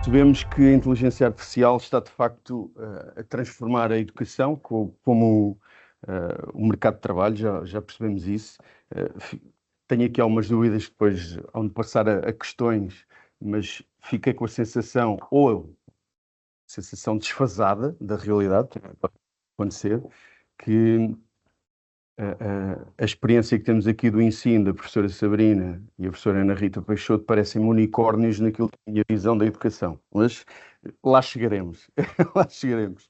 Percebemos que a inteligência artificial está, de facto, a transformar a educação, como o mercado de trabalho, já percebemos isso. Tenho aqui algumas dúvidas que depois hão de passar a questões, mas fiquei com a sensação, ou a sensação desfasada da realidade, pode acontecer, que a experiência que temos aqui do ensino da professora Sabrina e a professora Ana Rita Peixoto parecem unicórnios naquilo que é a minha visão da educação, mas lá chegaremos, lá chegaremos.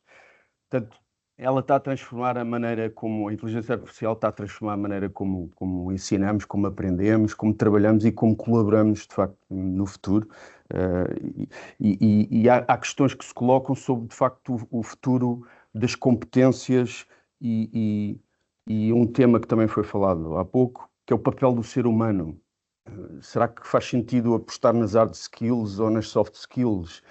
Portanto, ela está a transformar a maneira como a inteligência artificial está a transformar a maneira como ensinamos, como aprendemos, como trabalhamos e como colaboramos, de facto, no futuro. E há questões que se colocam sobre, de facto, o futuro das competências e um tema que também foi falado há pouco, que é o papel do ser humano. Será que faz sentido apostar nas hard skills ou nas soft skills?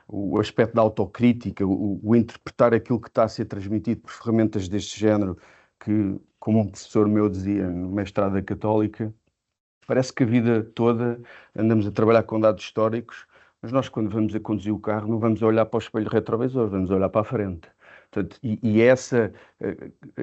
O aspecto da autocrítica, o interpretar aquilo que está a ser transmitido por ferramentas deste género, que, como um professor meu dizia no mestrado da Católica, parece que a vida toda andamos a trabalhar com dados históricos, mas nós, quando vamos a conduzir o carro, não vamos a olhar para o espelho retrovisor, vamos a olhar para a frente. Portanto,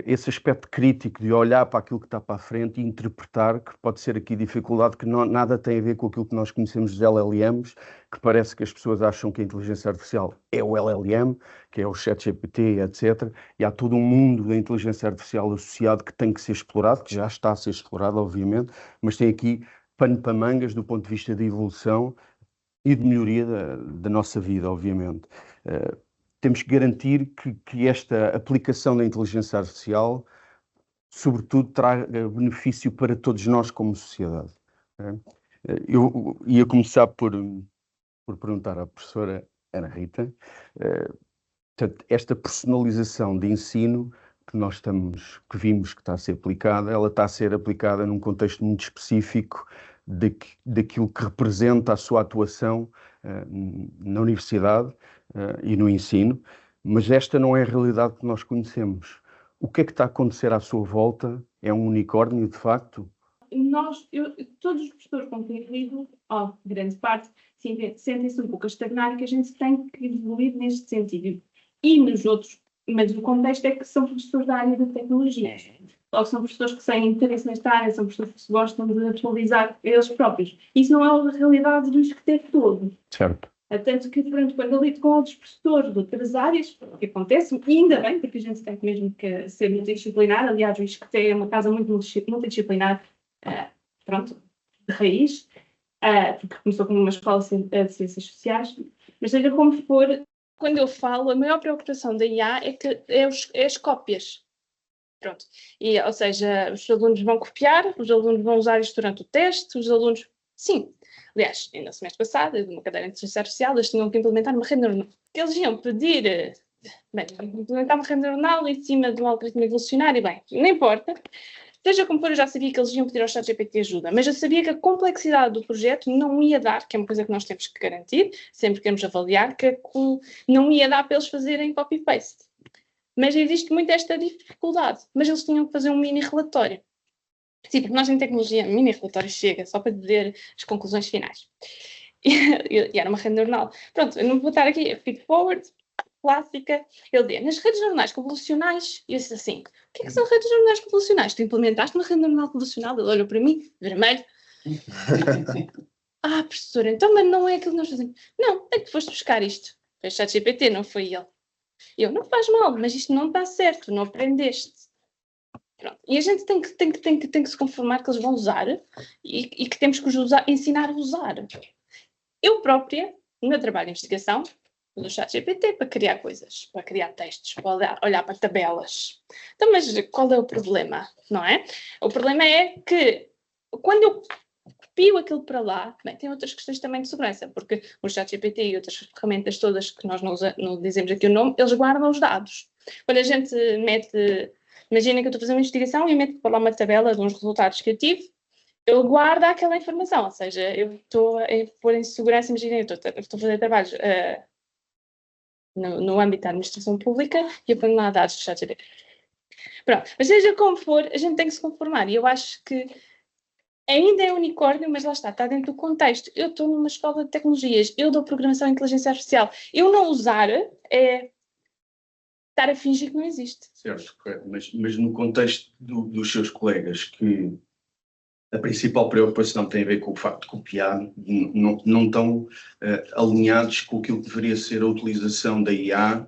esse aspecto crítico de olhar para aquilo que está para a frente e interpretar, que pode ser aqui dificuldade, que nada tem a ver com aquilo que nós conhecemos dos LLMs, que parece que as pessoas acham que a inteligência artificial é o LLM, que é o ChatGPT, etc. E há todo um mundo da inteligência artificial associado que tem que ser explorado, que já está a ser explorado, obviamente, mas tem aqui pano para mangas do ponto de vista de evolução e de melhoria da nossa vida, obviamente. Temos que garantir que esta aplicação da inteligência artificial, sobretudo, traga benefício para todos nós como sociedade. Eu ia começar por perguntar à professora Ana Rita, portanto, esta personalização de ensino que vimos que está a ser aplicada, ela está a ser aplicada num contexto muito específico daquilo que representa a sua atuação na universidade e no ensino, mas esta não é a realidade que nós conhecemos. O que é que está a acontecer à sua volta? É um unicórnio, de facto? Todos os professores com quem lido, grande parte, sentem-se um pouco a estagnar, que a gente tem que evoluir neste sentido. E nos outros, mas o contexto é que são professores da área da tecnologia. Logo, são professores que têm interesse nesta área, são professores que se gostam de atualizar eles próprios. Isso não é a realidade do ISCTE todo. Certo. Tanto que, quando eu lido com outros professores de outras áreas, o que acontece, e ainda bem, porque a gente tem mesmo que ser multidisciplinar. Aliás, o ISCTE é uma casa muito multidisciplinar, de raiz, porque começou como uma escola de ciências sociais, mas seja como for, quando eu falo, a maior preocupação da IA é as cópias. Pronto. Ou seja, os alunos vão copiar, os alunos vão usar isto durante o teste, os alunos... Sim. Aliás, ainda no semestre passado, numa cadeira de inteligência artificial, eles tinham que implementar uma rede neuronal. Eles iam pedir... implementar uma rede neuronal em cima de um algoritmo evolucionário. Bem, não importa. Seja como for, eu já sabia que eles iam pedir ao ChatGPT ajuda, mas eu sabia que a complexidade do projeto não ia dar, que é uma coisa que nós temos que garantir, sempre queremos avaliar, que não ia dar para eles fazerem copy-paste. Mas existe muito esta dificuldade. Mas eles tinham que fazer um mini relatório. Sim, porque nós em tecnologia, mini relatório chega só para dizer as conclusões finais. E era uma rede neuronal. Pronto, eu não vou estar aqui, feed forward, clássica. Ele diz, nas redes neuronais convolucionais, e eu disse assim, o que é que são redes neuronais convolucionais? Tu implementaste uma rede neuronal convolucional? Ele olhou para mim, vermelho. Professora, então, mas não é aquilo que nós fazemos. Não, é que tu foste buscar isto. Foi o ChatGPT, não foi ele. Eu, não faz mal, mas isto não está certo, não aprendeste. Pronto. E a gente tem que se conformar que eles vão usar e que temos que os ensinar a usar. Eu própria, no meu trabalho de investigação, uso o ChatGPT para criar coisas, para criar textos, para olhar para tabelas. Então, mas qual é o problema, não é? O problema é que quando eu copio aquilo para lá, bem, tem outras questões também de segurança, porque o ChatGPT e outras ferramentas todas que nós não dizemos aqui o nome, eles guardam os dados. Quando a gente mete, imaginem que eu estou a fazer uma investigação e meto para lá uma tabela de uns resultados que eu tive, ele guarda aquela informação, ou seja, eu estou a pôr em segurança, imaginem, eu estou a fazer trabalhos no âmbito da administração pública e eu ponho lá dados do ChatGPT. Pronto, mas seja como for, a gente tem que se conformar, e eu acho que ainda é unicórnio, mas lá está dentro do contexto. Eu estou numa escola de tecnologias, eu dou programação e inteligência artificial. Eu não usar é estar a fingir que não existe. Certo, correto. Mas no contexto dos seus colegas, que a principal preocupação tem a ver com o facto de copiar, não estão alinhados com aquilo que deveria ser a utilização da IA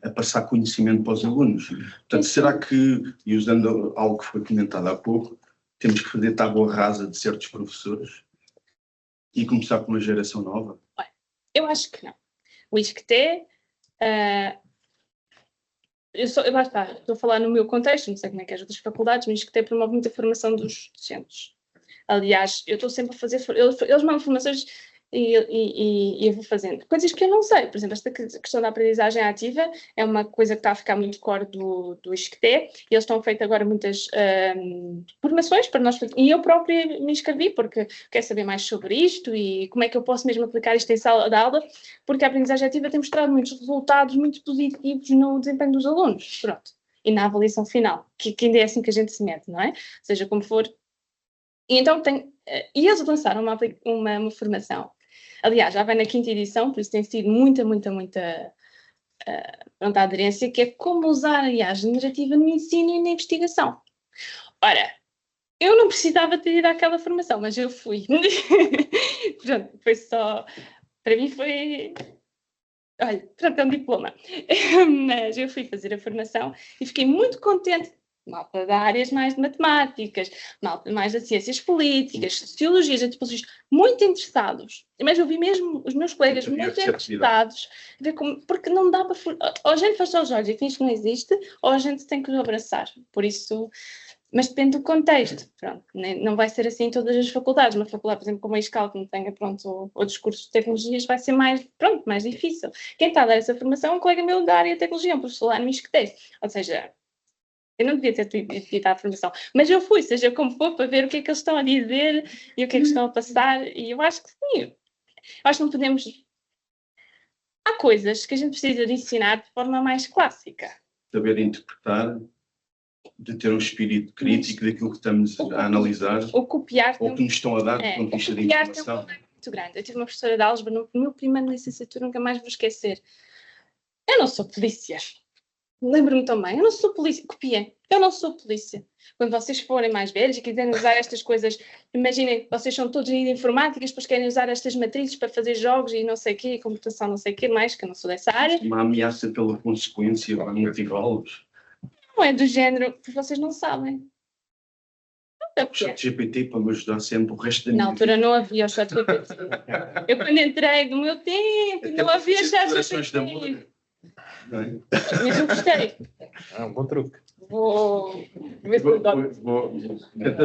a passar conhecimento para os alunos. Portanto, será que, e usando algo que foi comentado há pouco, temos que fazer tábua rasa de certos professores e começar com uma geração nova? Eu acho que não. O ISCTE, lá está, estou a falar no meu contexto, não sei como é que é as outras faculdades, mas o ISCTE promove muita formação dos docentes. Aliás, eu estou sempre a fazer, eles mandam formações e eu vou fazendo. Coisas que eu não sei, por exemplo, esta questão da aprendizagem ativa é uma coisa que está a ficar muito core do ISCTE, e eles estão a feito agora muitas formações para nós, e eu própria me inscrevi, porque quero saber mais sobre isto e como é que eu posso mesmo aplicar isto em sala de aula, porque a aprendizagem ativa tem mostrado muitos resultados muito positivos no desempenho dos alunos, pronto, e na avaliação final, que ainda é assim que a gente se mete, não é? Seja como for. E então e eles lançaram uma formação. Aliás, já vai na 5ª edição, por isso tem sido muita a aderência, que é como usar a IA generativa no ensino e na investigação. Ora, eu não precisava ter ido àquela formação, mas eu fui. Pronto, foi só... Para mim foi... Olha, pronto, é um diploma. Mas eu fui fazer a formação e fiquei muito contente. Malta de áreas mais de matemáticas, malta mais de ciências políticas, sociologias, antropologias, muito interessados. Mas eu vi mesmo os meus colegas muito interessados, ver porque não dá para... Ou a gente fecha os olhos e finge que não existe, ou a gente tem que o abraçar. Por isso... Mas depende do contexto. Pronto, não vai ser assim em todas as faculdades. Uma faculdade, por exemplo, como a ISCAL, que não tenha, outros cursos de tecnologias, vai ser mais difícil. Quem está a dar essa formação é um colega meu da área de tecnologia, um professor lá no ISCTE. Ou seja... Eu não devia ter ido à formação, mas eu fui, seja como for, para ver o que é que eles estão a dizer e o que é que estão a passar, e eu acho que sim. Eu acho que não podemos... Há coisas que a gente precisa de ensinar de forma mais clássica. Saber interpretar, de ter um espírito crítico daquilo que estamos a analisar, ou que nos estão a dar do ponto de vista de informação. É muito grande. Eu tive uma professora de álgebra no meu primeiro licenciatura, nunca mais vou esquecer. Eu não sou polícia. Lembro-me também, eu não sou polícia, copiei, eu não sou polícia. Quando vocês forem mais velhos e quiserem usar estas coisas, imaginem, vocês são todos aí de informática, depois querem usar estas matrizes para fazer jogos e não sei o quê, computação não sei o quê mais, que eu não sou dessa área. Uma ameaça pela consequência, para motivá-los. Não é do género que vocês não sabem. O ChatGPT para me ajudar sempre o resto da minha vida. Na altura não havia o ChatGPT. Eu quando entrei do meu tempo, não havia ChatGPT. Mas eu gostei. Um bom truque. Vou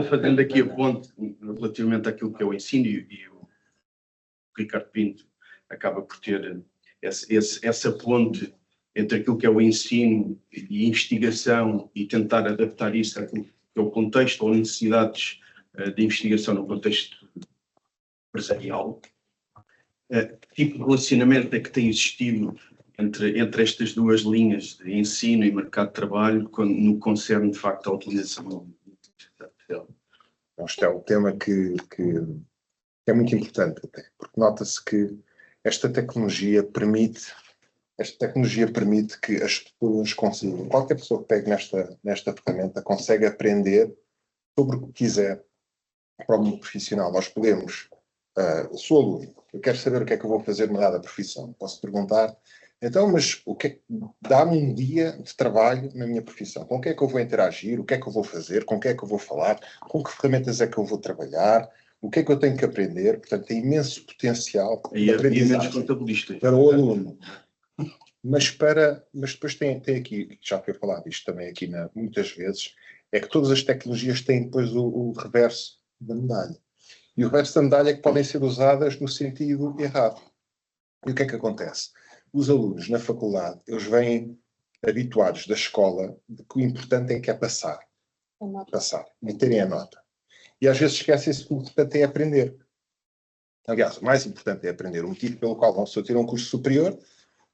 fazendo aqui a ponte relativamente àquilo que é o ensino, e o Ricardo Pinto acaba por ter essa ponte entre aquilo que é o ensino e investigação, e tentar adaptar isso àquilo que é o contexto ou necessidades de investigação no contexto empresarial. Que tipo de relacionamento é que tem existido entre estas duas linhas de ensino e mercado de trabalho, no que concerne, de facto, à utilização da inteligência artificial? Este é um tema que é muito importante, até, porque nota-se que esta tecnologia permite que as pessoas consigam, qualquer pessoa que pegue nesta ferramenta consegue aprender sobre o que quiser para o mundo profissional. Nós podemos, sou aluno, eu quero saber o que é que eu vou fazer numa dada profissão. Posso perguntar, então, mas dá-me um dia de trabalho na minha profissão. Com o que é que eu vou interagir? O que é que eu vou fazer? Com o que é que eu vou falar? Com que ferramentas é que eu vou trabalhar? O que é que eu tenho que aprender? Portanto, tem imenso potencial de aprendizagem para o aluno. Mas depois tem aqui, já foi falado isto também aqui muitas vezes, é que todas as tecnologias têm depois o reverso da medalha. E o reverso da medalha é que podem ser usadas no sentido errado. E o que é que acontece? Os alunos na faculdade, eles vêm habituados da escola de que o importante é que é passar. Passar, e terem a nota. E às vezes esquecem-se que o importante é aprender. Aliás, o mais importante é aprender. O motivo pelo qual vão ter um curso superior,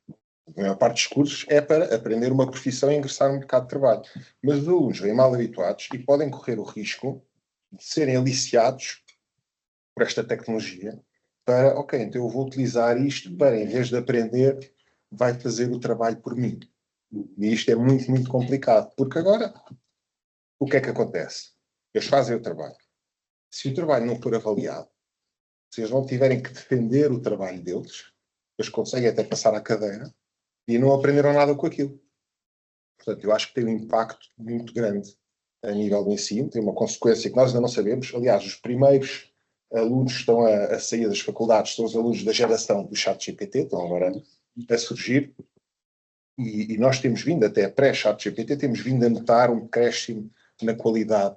a maior parte dos cursos, é para aprender uma profissão e ingressar no mercado de trabalho. Mas os alunos vêm mal habituados e podem correr o risco de serem aliciados por esta tecnologia para, ok, então eu vou utilizar isto para, em vez de aprender, vai fazer o trabalho por mim. E isto é muito, muito complicado, porque agora, o que é que acontece? Eles fazem o trabalho. Se o trabalho não for avaliado, se eles não tiverem que defender o trabalho deles, eles conseguem até passar a cadeira e não aprenderam nada com aquilo. Portanto, eu acho que tem um impacto muito grande a nível do ensino, tem uma consequência que nós ainda não sabemos. Aliás, os primeiros alunos que estão a sair das faculdades são os alunos da geração do ChatGPT, estão agora a surgir, e nós temos vindo, até pré-ChatGPT, temos vindo a notar um decréscimo na qualidade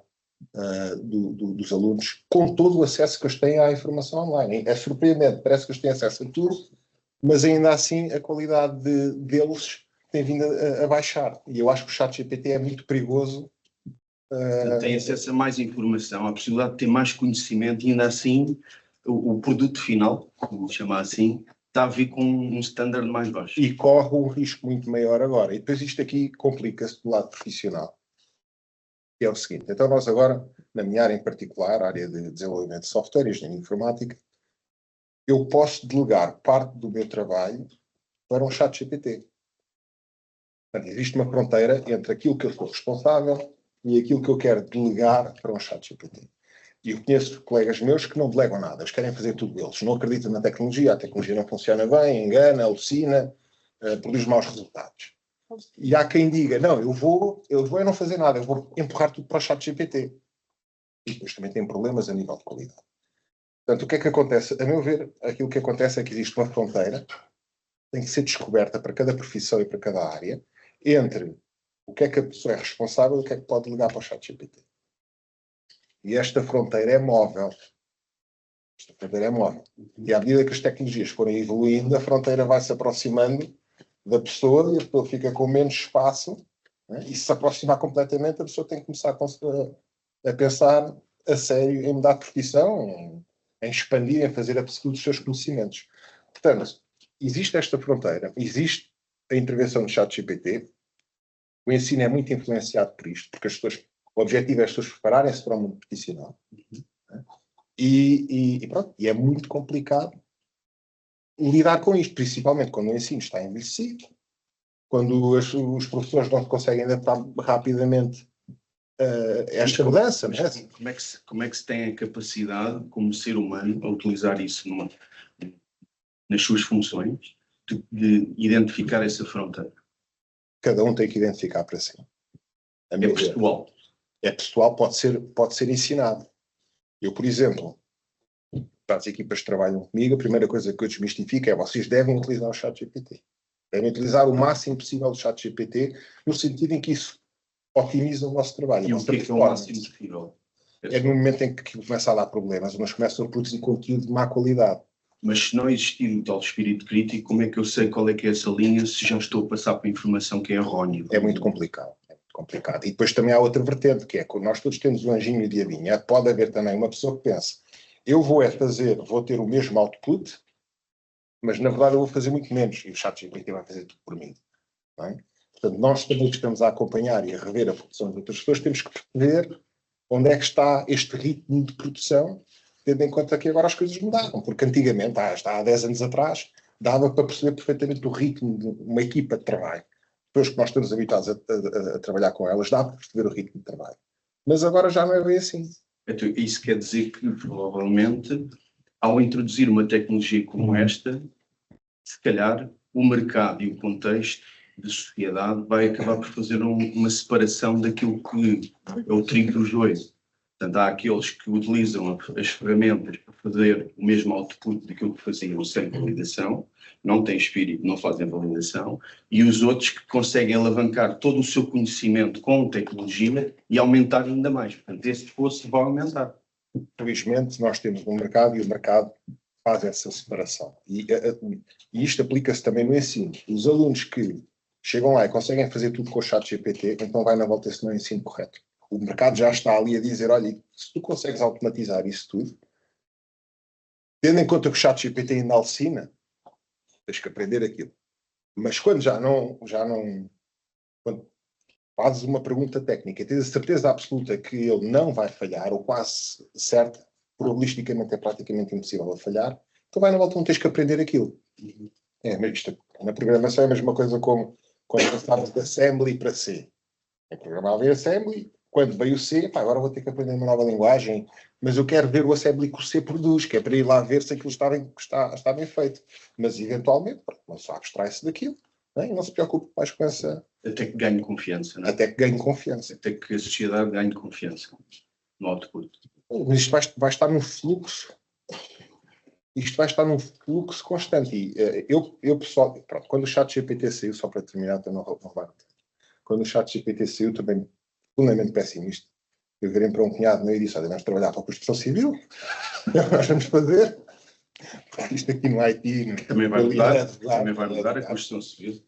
dos alunos, com todo o acesso que eles têm à informação online. É surpreendente, parece que eles têm acesso a tudo, mas ainda assim a qualidade deles tem vindo a baixar. E eu acho que o ChatGPT é muito perigoso. Tem acesso a mais informação, a possibilidade de ter mais conhecimento e ainda assim o produto final, vamos chamar assim, está a vir com um standard mais baixo. E corre um risco muito maior agora. E depois isto aqui complica-se do lado profissional. Que é o seguinte, então nós agora, na minha área em particular, a área de desenvolvimento de software e engenharia informática, eu posso delegar parte do meu trabalho para um ChatGPT. Portanto, existe uma fronteira entre aquilo que eu sou responsável e aquilo que eu quero delegar para um ChatGPT. E eu conheço colegas meus que não delegam nada, eles querem fazer tudo eles, não acreditam na tecnologia, a tecnologia não funciona bem, engana, alucina, produz maus resultados. E há quem diga, não, eu vou não fazer nada, eu vou empurrar tudo para o ChatGPT. E depois também tem problemas a nível de qualidade. Portanto, o que é que acontece? A meu ver, aquilo que acontece é que existe uma fronteira, tem que ser descoberta para cada profissão e para cada área, entre o que é que a pessoa é responsável e o que é que pode delegar para o ChatGPT. E esta fronteira é móvel. Esta fronteira é móvel. E à medida que as tecnologias forem evoluindo, a fronteira vai se aproximando da pessoa e a pessoa fica com menos espaço, né? E se aproximar completamente, a pessoa tem que começar a pensar a sério em mudar de profissão, em expandir, em fazer absorver os seus conhecimentos. Portanto, existe esta fronteira, existe a intervenção do ChatGPT, o ensino é muito influenciado por isto, porque o objetivo é as pessoas prepararem-se para o mundo profissional. Né? E pronto, e é muito complicado lidar com isto, principalmente quando o ensino está envelhecido, quando os professores não conseguem adaptar rapidamente esta mudança. Né? Como é que se tem a capacidade, como ser humano, a utilizar isso nas suas funções, de identificar essa fronteira? Cada um tem que identificar para si. É pessoal. É pessoal, pode ser ensinado. Eu, por exemplo, para as equipas que trabalham comigo, a primeira coisa que eu desmistifico é vocês devem utilizar o ChatGPT. Devem utilizar o máximo possível o ChatGPT, no sentido em que isso otimiza o nosso trabalho. E o que é o máximo possível? É no momento em que começa a dar problemas, nós começamos a produzir conteúdo de má qualidade. Mas se não existir o tal espírito crítico, como é que eu sei qual é que é essa linha se já estou a passar por informação que é errónea? É muito complicado. E depois também há outra vertente, que é que nós todos temos um anjinho e o diabinho. Pode haver também uma pessoa que pensa, eu vou ter o mesmo output, mas na verdade eu vou fazer muito menos, e o ChatGPT vai fazer tudo por mim. Não é? Portanto, nós também que estamos a acompanhar e a rever a produção de outras pessoas, temos que perceber onde é que está este ritmo de produção, tendo em conta que agora as coisas mudaram, porque antigamente, há 10 anos atrás, dava para perceber perfeitamente o ritmo de uma equipa de trabalho. Depois que nós estamos habituados a trabalhar com elas, dá para perceber o ritmo de trabalho. Mas agora já não é bem assim. Então, isso quer dizer que, provavelmente, ao introduzir uma tecnologia como esta, se calhar o mercado e o contexto da sociedade vai acabar por fazer uma separação daquilo que é o trigo do joio. Portanto, há aqueles que utilizam as ferramentas para fazer o mesmo output daquilo que faziam sem validação, não têm espírito, não fazem validação, e os outros que conseguem alavancar todo o seu conhecimento com tecnologia e aumentar ainda mais. Portanto, esse esforço vai aumentar. Felizmente, nós temos um mercado e o mercado faz essa separação. E isto aplica-se também no ensino. Os alunos que chegam lá e conseguem fazer tudo com o ChatGPT, então vai na volta esse não é o ensino correto. O mercado já está ali a dizer, olha, se tu consegues automatizar isso tudo, tendo em conta que o ChatGPT ainda alucina, tens que aprender aquilo. Mas quando quando fazes uma pergunta técnica e tens a certeza absoluta que ele não vai falhar, ou quase certa, probabilisticamente é praticamente impossível a falhar, então vai na volta, não tens que aprender aquilo. Mas isto, na programação é a mesma coisa como quando passávamos de assembly para C. Eu programava em assembly, quando veio o C, agora vou ter que aprender uma nova linguagem, mas eu quero ver o assembly que o C produz, que é para ir lá ver se aquilo está bem feito. Mas, eventualmente, não só abstrai-se daquilo, não é? E não se preocupe mais com essa... Até que ganhe confiança, não é? Até que ganhe confiança. Até que a sociedade ganhe confiança no output. Mas isto vai estar num fluxo. Isto vai estar num fluxo constante. E eu pessoal, pronto, quando o ChatGPT saiu, só para terminar, então não vai. Quando o ChatGPT saiu, também profundamente pessimista. Eu virei para um cunhado meu e disse: olha, vamos trabalhar para a construção civil, é o que nós vamos fazer. Porque isto aqui no Haiti... Também vai mudar a construção civil.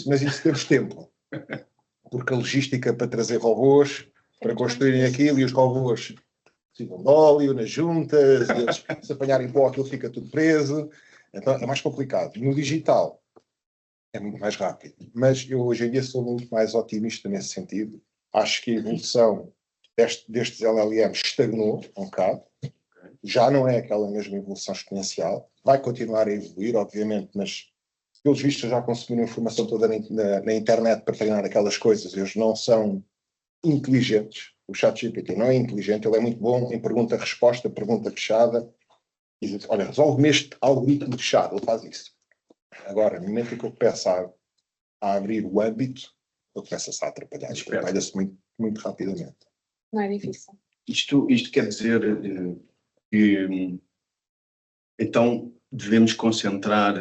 Mas isso temos tempo. Porque a logística para trazer robôs, para construírem aquilo, e os robôs precisam de óleo nas juntas, e eles, se apanharem pó, aquilo fica tudo preso. Então é mais complicado. No digital é muito mais rápido. Mas eu hoje em dia sou muito mais otimista nesse sentido. Acho que a evolução destes LLMs estagnou um bocado. Já não é aquela mesma evolução exponencial. Vai continuar a evoluir, obviamente, mas pelos vistos já consumiram informação toda na internet para treinar aquelas coisas. Eles não são inteligentes. O ChatGPT não é inteligente, ele é muito bom em pergunta-resposta, pergunta fechada. E diz: olha, resolve-me este algoritmo fechado, ele faz isso. Agora, no momento em que eu começo a abrir o âmbito, ele começa-se a atrapalhar. Atrapalha-se muito, muito rapidamente. Não é difícil. Isto quer dizer que então devemos concentrar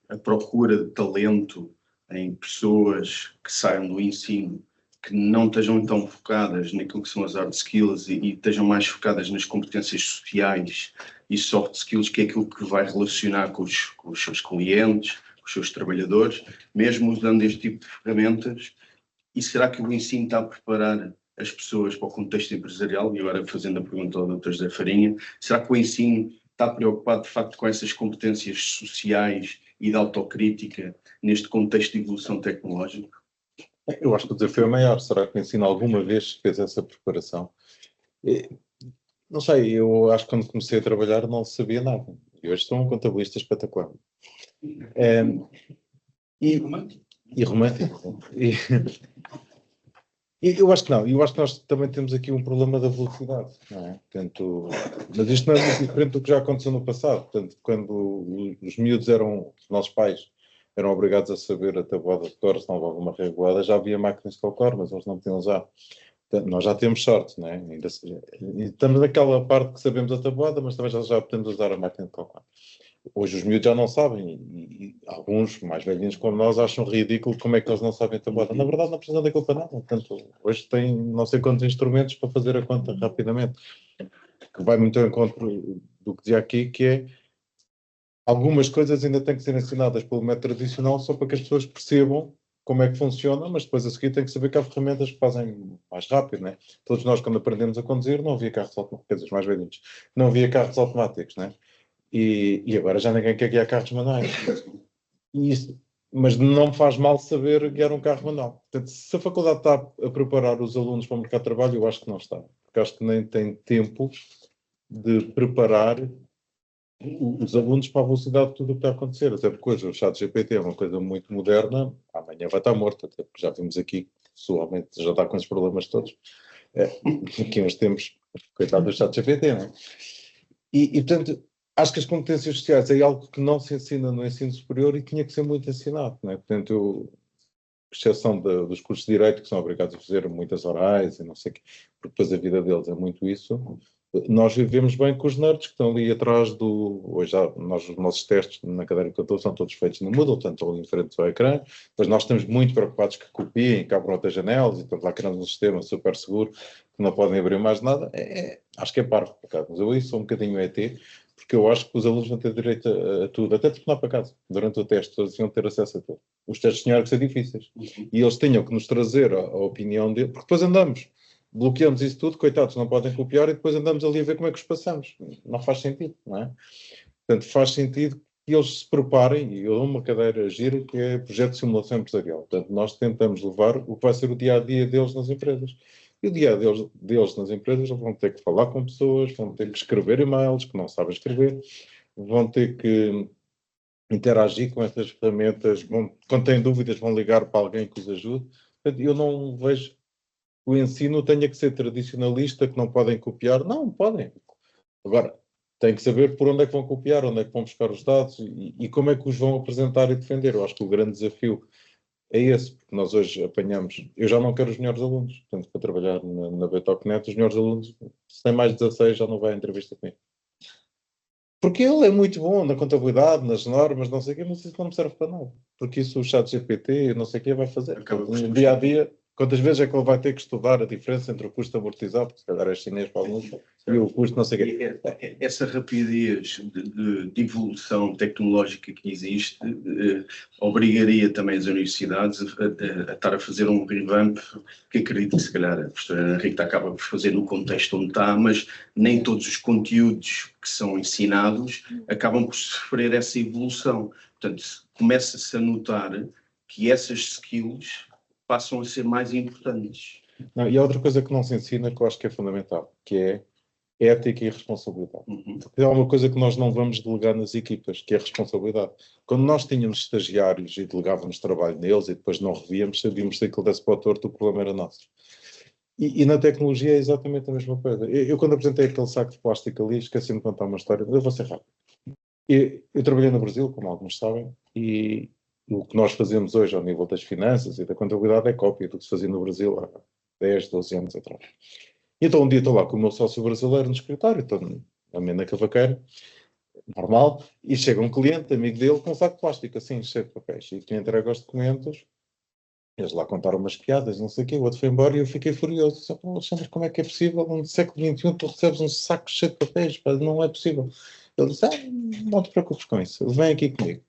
a procura de talento em pessoas que saiam do ensino, que não estejam tão focadas naquilo que são as hard skills e estejam mais focadas nas competências sociais e soft skills, que é aquilo que vai relacionar com os seus clientes, com os seus trabalhadores, mesmo usando este tipo de ferramentas. E será que o ensino está a preparar as pessoas para o contexto empresarial? E agora, fazendo a pergunta ao Dr. José Farinha, será que o ensino está preocupado, de facto, com essas competências sociais e de autocrítica neste contexto de evolução tecnológica? Eu acho que o desafio é maior. Será que o ensino alguma vez fez essa preparação? Não sei, eu acho que quando comecei a trabalhar não sabia nada. E hoje sou um contabilista espetacular. E romântico. E eu acho que não. Eu acho que nós também temos aqui um problema da velocidade, não é? Portanto, mas isto não é muito diferente do que já aconteceu no passado. Portanto, quando os miúdos os nossos pais eram obrigados a saber a tabuada de cor, se não houve uma reguada, já havia máquinas de calcular, mas eles não podiam usar. Portanto, nós já temos sorte, não é? Estamos naquela parte que sabemos a tabuada, mas também já podemos usar a máquina de calcular. Hoje os miúdos já não sabem, e alguns mais velhinhos como nós acham ridículo como é que eles não sabem a tabuada. Na verdade não precisam daquilo para nada. Portanto, hoje tem não sei quantos instrumentos para fazer a conta rapidamente. Que vai muito ao encontro do que dizia aqui, que é algumas coisas ainda têm que ser ensinadas pelo método tradicional só para que as pessoas percebam como é que funciona, mas depois a seguir tem que saber que há ferramentas que fazem mais rápido, né? Todos nós, quando aprendemos a conduzir, não havia carros automáticos, quer dizer, os mais velhinhos, não havia carros automáticos, né? E agora já ninguém quer guiar carros manuais. Mas não faz mal saber guiar um carro manual. Portanto, se a faculdade está a preparar os alunos para o mercado de trabalho, eu acho que não está. Porque acho que nem tem tempo de preparar os alunos para a velocidade de tudo o que está a acontecer. Até porque hoje o ChatGPT é uma coisa muito moderna, amanhã vai estar morto, até porque já vimos aqui, pessoalmente, já está com esses problemas todos. Aqui uns tempos, coitado do ChatGPT, não é? E portanto, acho que as competências sociais é algo que não se ensina no ensino superior e tinha que ser muito ensinado, não é? Portanto, exceção dos cursos de Direito, que são obrigados a fazer muitas orais e não sei o quê, porque depois a vida deles é muito isso. Nós vivemos bem com os nerds que estão ali atrás hoje já, os nossos testes na cadeira que eu estou são todos feitos no Moodle, portanto estão ali em frente ao ecrã. Depois nós estamos muito preocupados que copiem, que abram outras janelas, e portanto lá criamos um sistema super seguro, que não podem abrir mais nada. Acho que é parvo, por acaso, mas eu isso sou um bocadinho ET, porque eu acho que os alunos vão ter direito a tudo, até telefonar para casa, durante o teste, todos iam ter acesso a tudo. Os testes tinham que ser difíceis. E eles tinham que nos trazer a opinião deles, porque depois andamos. Bloqueamos isso tudo, coitados, não podem copiar e depois andamos ali a ver como é que os passamos. Não faz sentido, não é? Portanto, faz sentido que eles se preparem, e eu dou uma cadeira gira que é projeto de simulação empresarial. Portanto, nós tentamos levar o que vai ser o dia-a-dia deles nas empresas. E o dia-a-dia deles nas empresas, eles vão ter que falar com pessoas, vão ter que escrever e-mails que não sabem escrever, vão ter que interagir com essas ferramentas, quando têm dúvidas vão ligar para alguém que os ajude. Portanto, eu não vejo que o ensino tenha que ser tradicionalista, que não podem copiar. Não, podem. Agora, têm que saber por onde é que vão copiar, onde é que vão buscar os dados e como é que os vão apresentar e defender. Eu acho que o grande desafio é esse, porque nós hoje apanhamos... Eu já não quero os melhores alunos. Portanto, para trabalhar na Betocnet, os melhores alunos, se tem mais de 16, já não vai à entrevista comigo. Porque ele é muito bom na contabilidade, nas normas, não sei o quê, mas isso não me serve para nada. Porque isso o chat GPT, não sei o quê, vai fazer. No dia a dia, quantas vezes é que ele vai ter que estudar a diferença entre o custo amortizado, porque se calhar é chinês para alguns, e o custo não sei o quê. Essa rapidez de evolução tecnológica que existe obrigaria também as universidades a estar a fazer um revamp que acredito que se calhar a professora Rita acaba por fazer no contexto onde está, mas nem todos os conteúdos que são ensinados acabam por sofrer essa evolução. Portanto, começa-se a notar que essas skills passam a ser mais importantes. Não, e há outra coisa que não se ensina que eu acho que é fundamental, que é ética e responsabilidade. Porque é uma coisa que nós não vamos delegar nas equipas, que é a responsabilidade. Quando nós tínhamos estagiários e delegávamos trabalho neles e depois não revíamos, sabíamos que aquilo desse para o torto, o problema era nosso. E na tecnologia é exatamente a mesma coisa. Eu quando apresentei aquele saco de plástico ali, esqueci-me de contar uma história, eu vou ser rápido. Eu trabalhei no Brasil, como alguns sabem, e o que nós fazemos hoje ao nível das finanças e da contabilidade é cópia do que se fazia no Brasil há 10, 12 anos atrás. Então um dia estou lá com o meu sócio brasileiro no escritório, estou na cavaqueira, normal, e chega um cliente, amigo dele, com um saco de plástico, assim, cheio de papéis, e que me entrega os documentos, eles lá contaram umas piadas, não sei o quê, o outro foi embora e eu fiquei furioso. Disse, Alexandre, como é que é possível, no século XXI, tu recebes um saco cheio de papéis? Pá, não é possível. Ele disse, não te preocupes com isso, vem aqui comigo.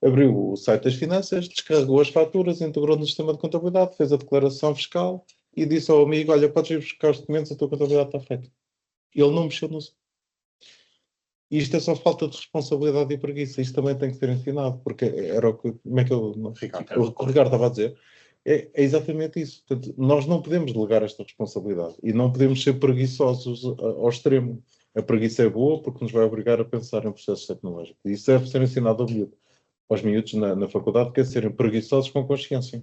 Abriu o site das finanças, descarregou as faturas, integrou no sistema de contabilidade, fez a declaração fiscal e disse ao amigo, olha, podes ir buscar os documentos, a tua contabilidade está feita. Ele não mexeu no... E isto é só falta de responsabilidade e preguiça. Isto também tem que ser ensinado, porque era o que... Como é que o Ricardo estava a dizer? É exatamente isso. Portanto, nós não podemos delegar esta responsabilidade e não podemos ser preguiçosos ao extremo. A preguiça é boa porque nos vai obrigar a pensar em processos tecnológicos. E isso deve ser ensinado aos miúdos na faculdade, que é serem preguiçosos com consciência.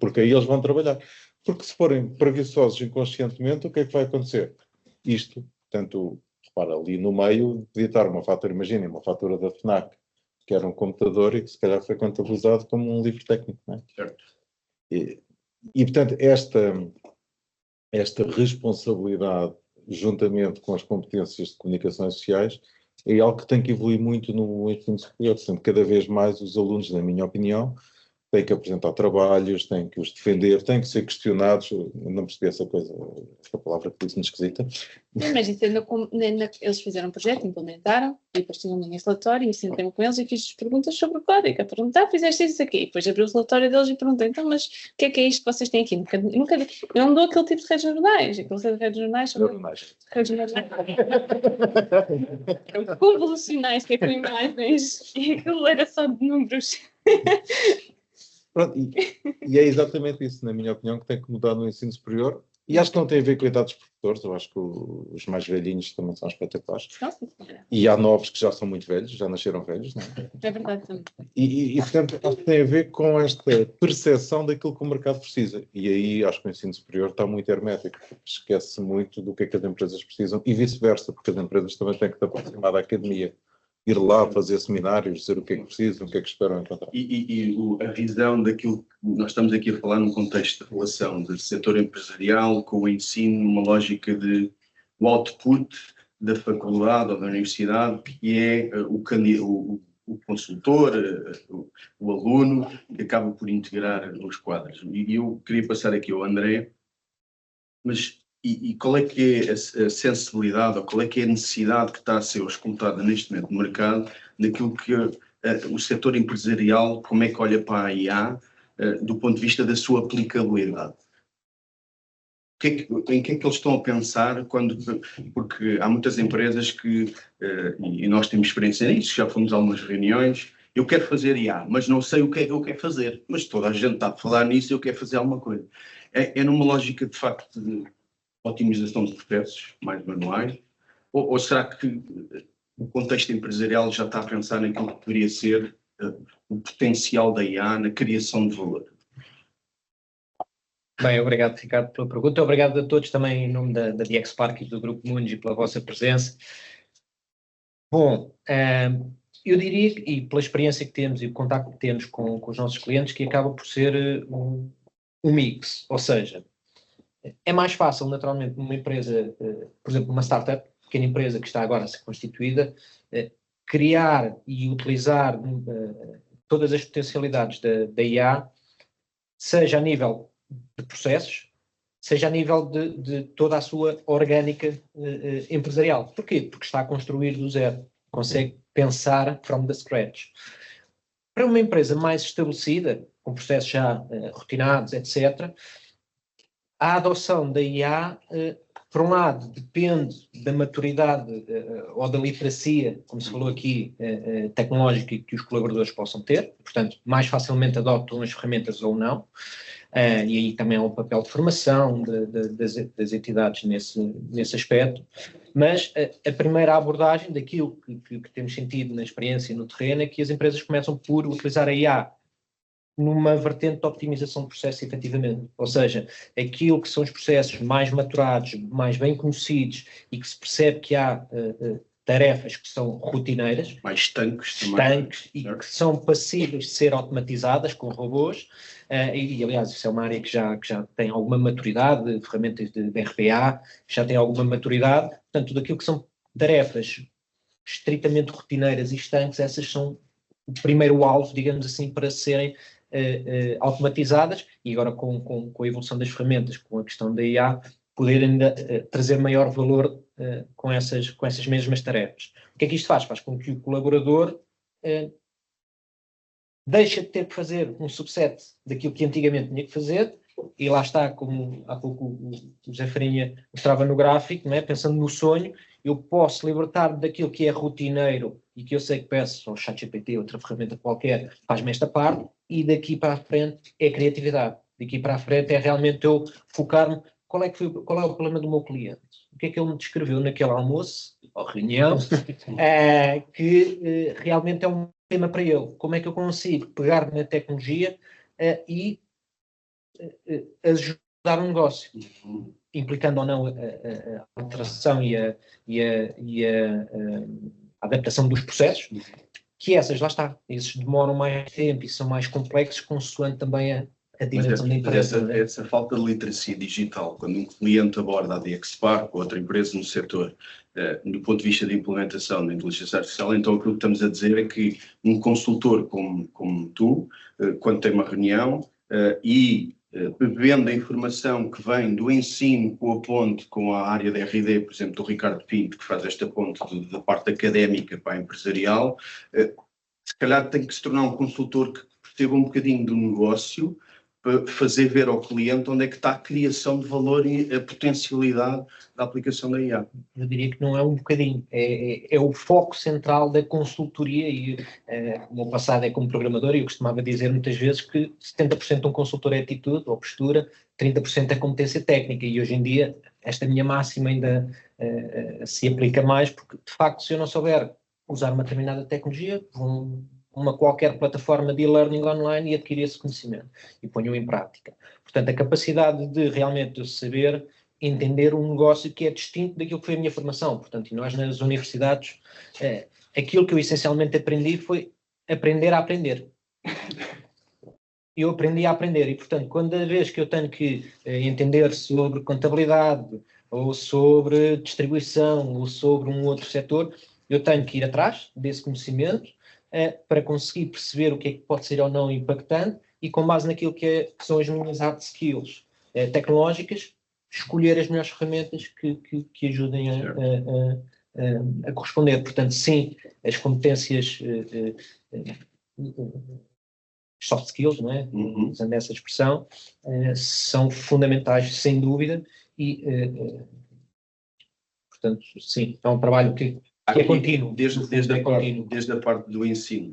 Porque aí eles vão trabalhar. Porque se forem preguiçosos inconscientemente, o que é que vai acontecer? Isto, portanto, repara, ali no meio devia estar uma fatura, imaginem, uma fatura da FNAC, que era um computador e que se calhar foi contabilizado como um livro técnico, não é? Certo. E portanto, esta responsabilidade, juntamente com as competências de comunicações sociais, é algo que tem que evoluir muito no ensino superior. Portanto, cada vez mais os alunos, na minha opinião, têm que apresentar trabalhos, têm que os defender, têm que ser questionados. Eu não percebi essa coisa, essa palavra que disse-me esquisita. Mas isso eles fizeram um projeto, implementaram, e depois tinham um mini relatório, e sentei-me com eles e fiz perguntas sobre o código. A perguntar, fizeste isso aqui. E depois abri o relatório deles e perguntei, então, mas o que é isto que vocês têm aqui? Eu não dou aquele tipo de redes jornais. Aqueles redes jornais são redes jornais convolucionais, que é com imagens, e aquilo era só de números. Pronto, e é exatamente isso, na minha opinião, que tem que mudar no ensino superior. E acho que não tem a ver com a idade dos professores, eu acho que os mais velhinhos também são espetaculares. E há novos que já são muito velhos, já nasceram velhos, não é? É verdade também. E portanto, acho que tem a ver com esta percepção daquilo que o mercado precisa. E aí acho que o ensino superior está muito hermético, esquece-se muito do que é que as empresas precisam e vice-versa, porque as empresas também têm que estar aproximadas da academia. Ir lá fazer seminários, dizer o que é que precisam, o que é que esperam encontrar. A visão daquilo que nós estamos aqui a falar no contexto de relação do setor empresarial com o ensino, numa lógica de o output da faculdade ou da universidade, que é o consultor, o aluno, que acaba por integrar os quadros. E eu queria passar aqui ao André, mas e qual é que é a sensibilidade ou qual é que é a necessidade que está a ser escutada neste momento no mercado daquilo que o setor empresarial, como é que olha para a IA do ponto de vista da sua aplicabilidade? em que é que eles estão a pensar porque há muitas empresas que, e nós temos experiência nisso, já fomos a algumas reuniões, eu quero fazer IA, mas não sei o que é que eu quero fazer, mas toda a gente está a falar nisso e eu quero fazer alguma coisa. É numa lógica, de facto, de otimização de processos mais manuais, ou será que o contexto empresarial já está a pensar naquilo que poderia ser o potencial da IA na criação de valor? Bem, obrigado, Ricardo, pela pergunta. Obrigado a todos também em nome da DXPark e do Grupo Mundos e pela vossa presença. Bom, eu diria, e pela experiência que temos e o contacto que temos com os nossos clientes, que acaba por ser um mix, ou seja, é mais fácil, naturalmente, numa empresa, por exemplo, uma startup, pequena empresa que está agora a ser constituída, criar e utilizar todas as potencialidades da IA, seja a nível de processos, seja a nível de toda a sua orgânica empresarial. Porquê? Porque está a construir do zero, consegue pensar from the scratch. Para uma empresa mais estabelecida, com processos já rotinados, etc., a adoção da IA, por um lado, depende da maturidade ou da literacia, como se falou aqui, tecnológica que os colaboradores possam ter, portanto, mais facilmente adotam as ferramentas ou não, e aí também há um papel de formação das entidades nesse aspecto, mas a primeira abordagem daquilo que temos sentido na experiência e no terreno é que as empresas começam por utilizar a IA numa vertente de optimização de processo, efetivamente. Ou seja, aquilo que são os processos mais maturados, mais bem conhecidos e que se percebe que há tarefas que são rotineiras, mais estanques e que são passíveis de ser automatizadas com robôs, e aliás isso é uma área que já tem alguma maturidade, ferramentas de RPA, já tem alguma maturidade, portanto tudo aquilo que são tarefas estritamente rotineiras e estanques, essas são o primeiro alvo, digamos assim, para serem automatizadas, e agora com a evolução das ferramentas, com a questão da IA, poder ainda trazer maior valor com essas mesmas tarefas. O que é que isto faz? Faz com que o colaborador deixa de ter que fazer um subset daquilo que antigamente tinha que fazer, e lá está, como há pouco o José Farinha mostrava no gráfico, não é? Pensando no sonho, eu posso libertar-me daquilo que é rotineiro e que eu sei que peço ao ChatGPT, outra ferramenta qualquer, faz-me esta parte, e daqui para a frente é criatividade. Daqui para a frente é realmente eu focar-me qual é o problema do meu cliente. O que é que ele me descreveu naquele almoço, ou reunião, que realmente é um tema para ele. Como é que eu consigo pegar na tecnologia e ajudar um negócio, implicando ou não a alteração e a adaptação dos processos, que essas, lá está, esses demoram mais tempo e são mais complexos, consoante também a dimensão da empresa. Essa falta de literacia digital, quando um cliente aborda a DXPark ou outra empresa no setor, do ponto de vista de implementação da inteligência artificial, então aquilo que estamos a dizer é que um consultor como tu, quando tem uma reunião bebendo a informação que vem do ensino com a ponte com a área da R&D, por exemplo, do Ricardo Pinto, que faz esta ponte da parte académica para a empresarial, se calhar tem que se tornar um consultor que perceba um bocadinho do negócio, para fazer ver ao cliente onde é que está a criação de valor e a potencialidade da aplicação da IA. Eu diria que não é um bocadinho, é o foco central da consultoria, e o meu passado é como programador e eu costumava dizer muitas vezes que 70% de um consultor é atitude ou postura, 30% é competência técnica, e hoje em dia esta minha máxima ainda se aplica mais, porque de facto se eu não souber usar uma determinada tecnologia, uma qualquer plataforma de e-learning online e adquirir esse conhecimento e ponho-o em prática. Portanto, a capacidade de realmente saber entender um negócio que é distinto daquilo que foi a minha formação. Portanto, e nós nas universidades, aquilo que eu essencialmente aprendi foi aprender a aprender. Eu aprendi a aprender e, portanto, cada vez que eu tenho que entender sobre contabilidade ou sobre distribuição ou sobre um outro setor, eu tenho que ir atrás desse conhecimento para conseguir perceber o que é que pode ser ou não impactante e, com base naquilo que são as minhas hard skills tecnológicas, escolher as melhores ferramentas que ajudem a corresponder. Portanto, sim, as competências soft skills, não é? Usando essa expressão, são fundamentais, sem dúvida, e, portanto, sim, é um trabalho que é contínuo. Desde a parte do ensino,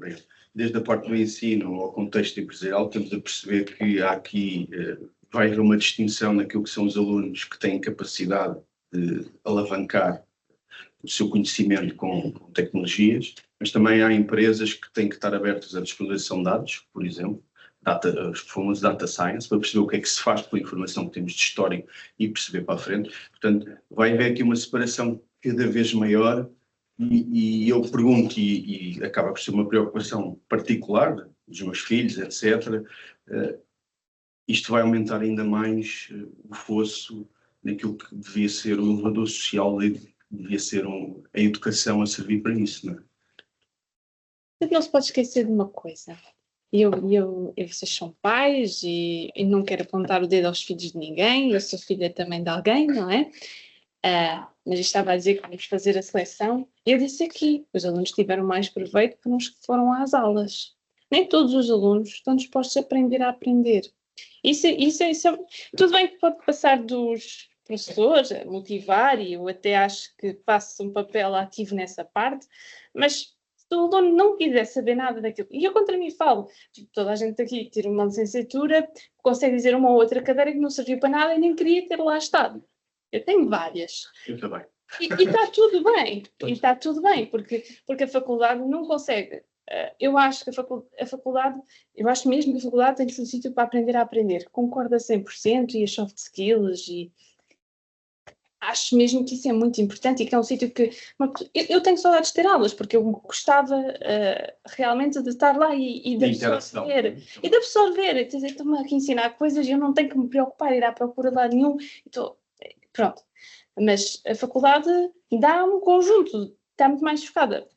desde a parte do ensino ao contexto empresarial, temos a perceber que há aqui, vai haver uma distinção naquilo que são os alunos que têm capacidade de alavancar o seu conhecimento com tecnologias, mas também há empresas que têm que estar abertas à disponibilização de dados, por exemplo, os famosos data science, para perceber o que é que se faz com a informação que temos de histórico e perceber para a frente. Portanto, vai haver aqui uma separação cada vez maior e eu pergunto, e acaba por ser uma preocupação particular dos meus filhos, etc., isto vai aumentar ainda mais o fosso naquilo que devia ser o elevador social, devia ser a educação a servir para isso, não é? Não se pode esquecer de uma coisa. Vocês são pais e não quero apontar o dedo aos filhos de ninguém, eu sou filha também de alguém, não é? Mas estava a dizer que vamos fazer a seleção. Eu disse aqui, os alunos tiveram mais proveito que uns que foram às aulas. Nem todos os alunos estão dispostos a aprender a aprender. Isso tudo bem que pode passar dos professores a motivar, e eu até acho que faço um papel ativo nessa parte, mas se o aluno não quiser saber nada daquilo, e eu contra mim falo, toda a gente aqui tira uma licenciatura, consegue dizer uma ou outra cadeira que não serviu para nada e nem queria ter lá estado. Eu tenho várias. Eu também. E está tudo bem, porque a faculdade não consegue. Eu acho que a faculdade, eu acho mesmo que a faculdade tem que ser um sítio para aprender a aprender. Concordo a 100%, e as soft skills, e acho mesmo que isso é muito importante e que é um sítio que... Eu tenho saudades de ter aulas, porque eu gostava realmente de estar lá e de absorver. E de absorver, e dizer, estou-me aqui a ensinar coisas e eu não tenho que me preocupar, ir à procura de lado nenhum. Pronto. Mas a faculdade dá um conjunto, está muito mais focada.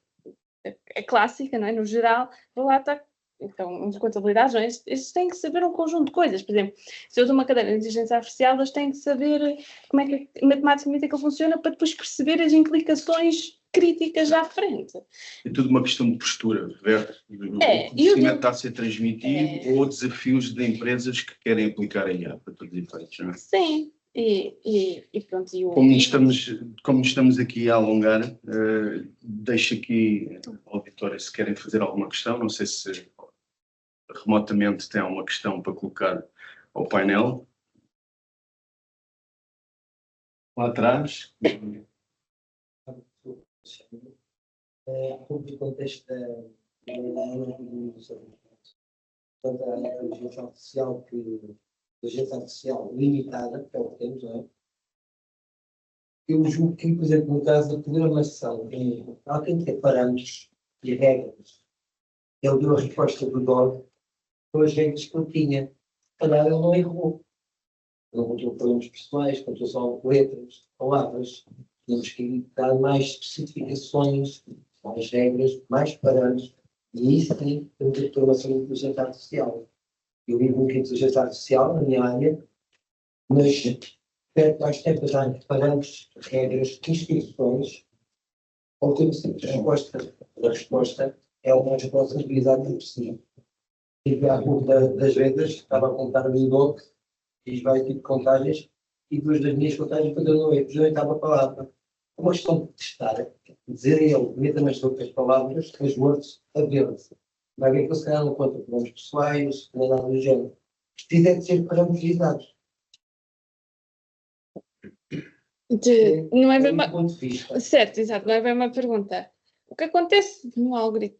É clássica, não é? No geral, vou lá estar... Então, de contabilidade, não é? Eles têm que saber um conjunto de coisas. Por exemplo, se eu dou uma cadeira de inteligência artificial, eles têm que saber como é que matematicamente aquilo funciona para depois perceber as implicações críticas à frente. É tudo uma questão de postura, versus o conhecimento está a ser transmitido ou desafios de empresas que querem aplicar a IA para todos os efeitos, não é? Sim. E pronto, como estamos aqui a alongar, deixo aqui ao auditório se querem fazer alguma questão, não sei se remotamente tem alguma questão para colocar ao painel. Lá atrás. Sobre o contexto da inteligência artificial, inteligência artificial limitada, que é o que temos, não é? Eu julgo que, por exemplo, no caso da programação, ela tem que ter parâmetros e regras. Ele deu a resposta do DOG com as regras que eu tinha. Se calhar ele não errou. Não contou problemas pessoais, contou só letras, palavras. Temos que dar mais especificações, mais regras, mais parâmetros. E isso sim, temos a programação de inteligência artificial. Eu vivo muito em inteligência artificial na minha área, mas às tantas há parâmetros, regras, instruções, ou temos sempre resposta. A resposta é o mais próximo de exato possível. Tive à conta das vendas, estava a contar o IDOC, fiz vários tipos de contagens, e duas das minhas contagens quando eu não estava a palavra. Uma questão de testar, dizer a ele, meta-me as outras palavras, as words, a verde. Vai ver que eu se calhar não conta problemas pessoais, nem nada do género. Precisa de ser parametrizados. Não é bem uma... ponto de vista. Certo, exato, não é bem uma pergunta. O que acontece no algoritmo...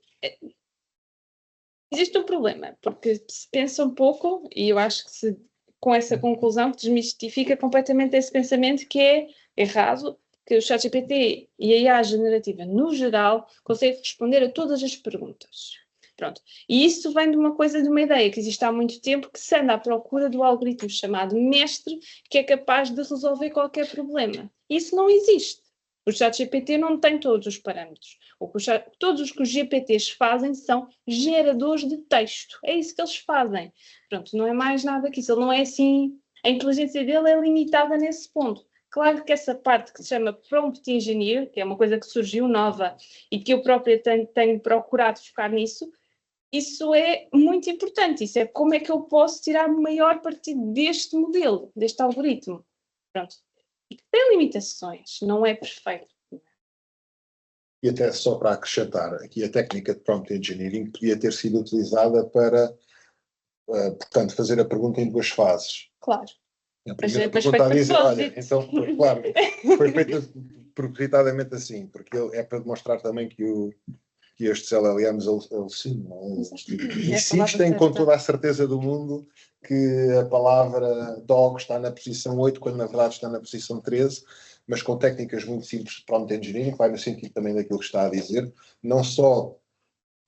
Existe um problema, porque se pensa um pouco, e eu acho que com essa conclusão que desmistifica completamente esse pensamento que é errado, que o ChatGPT e a IA generativa, no geral, conseguem responder a todas as perguntas. Pronto. E isso vem de uma ideia que existe há muito tempo, que se anda à procura do algoritmo chamado mestre, que é capaz de resolver qualquer problema. Isso não existe. O ChatGPT não tem todos os parâmetros. Todos os que os GPTs fazem são geradores de texto. É isso que eles fazem. Pronto, não é mais nada que isso. Ele não é assim... A inteligência dele é limitada nesse ponto. Claro que essa parte que se chama Prompt Engineer, que é uma coisa que surgiu nova e que eu própria tenho procurado focar nisso, isso é muito importante. Isso é como é que eu posso tirar o maior partido deste modelo, deste algoritmo. Pronto. e que tem limitações, não é perfeito. E até só para acrescentar, aqui a técnica de prompt engineering podia ter sido utilizada para, portanto, fazer a pergunta em 2 fases. Claro. A Mas primeira depois pergunta a foi dizer, olha, propósito. então, claro, foi feita propositadamente assim, porque é para demonstrar também que estes LLMs insistem com toda a certeza do mundo que a palavra dog está na posição 8, quando na verdade está na posição 13, mas com técnicas muito simples de prompt engineering, que vai no sentido também daquilo que está a dizer, não só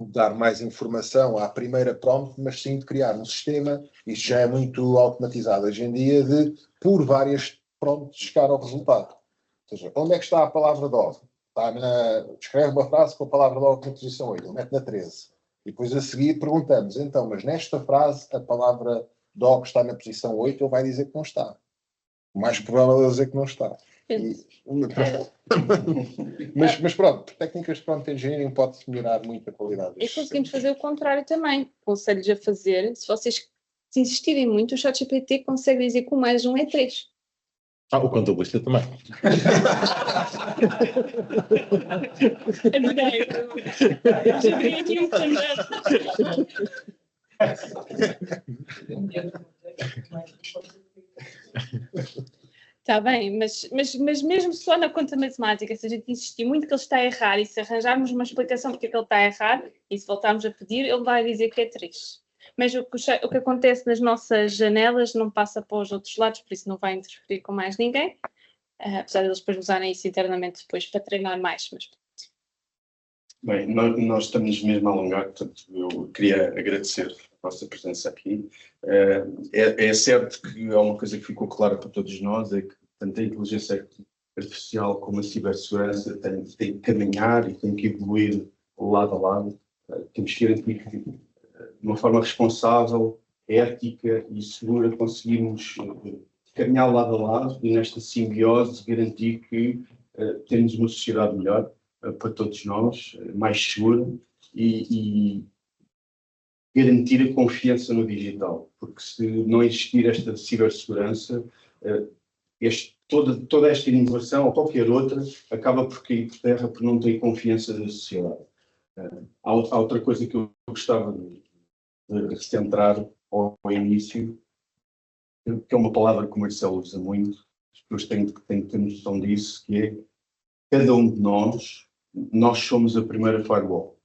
dar mais informação à primeira prompt, mas sim de criar um sistema, isto já é muito automatizado hoje em dia, de por várias prompts chegar ao resultado. Ou seja, onde é que está a palavra dog? Escreve uma frase com a palavra dog na posição 8, mete na 13. E depois a seguir perguntamos, então, mas nesta frase a palavra dog está na posição 8, ele vai dizer que não está. O mais provável é dizer que não está. Mas pronto, técnicas de prompt engineering pode melhorar muito a qualidade. E conseguimos fazer o contrário também. Aconselho-lhes a fazer, se insistirem muito, o ChatGPT consegue dizer que 1 mais 1 é 3. O contabilista também. Adorei. Já vi aqui um Está bem, mas mesmo só na conta matemática, se a gente insistir muito que ele está a errar e se arranjarmos uma explicação porque é que ele está a errar e se voltarmos a pedir, ele vai dizer que é 3. Mas o que acontece nas nossas janelas não passa para os outros lados, por isso não vai interferir com mais ninguém, apesar de eles depois usarem isso internamente depois para treinar mais. Mas... Bem, nós estamos mesmo a alongar, portanto eu queria agradecer a vossa presença aqui. É certo que há uma coisa que ficou clara para todos nós, é que tanto a inteligência artificial como a cibersegurança têm que caminhar e têm que evoluir lado a lado. Temos que garantir que, de uma forma responsável, ética e segura, conseguimos caminhar lado a lado e nesta simbiose garantir que temos uma sociedade melhor para todos nós, mais segura e garantir a confiança no digital, porque se não existir esta cibersegurança, toda esta inovação ou qualquer outra acaba por cair por terra por não ter confiança da sociedade. Há outra coisa que eu gostava de centrar ao início, que é uma palavra que o Marcelo usa muito, as pessoas têm que ter noção disso, que é cada um de nós somos a primeira firewall.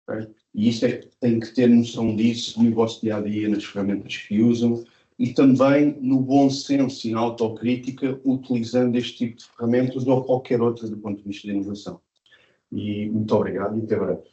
Okay? E isto é que tem que ter noção disso no vosso dia-a-dia, nas ferramentas que usam e também no bom senso e na autocrítica, utilizando este tipo de ferramentas ou qualquer outra do ponto de vista de inovação. E muito obrigado e até breve.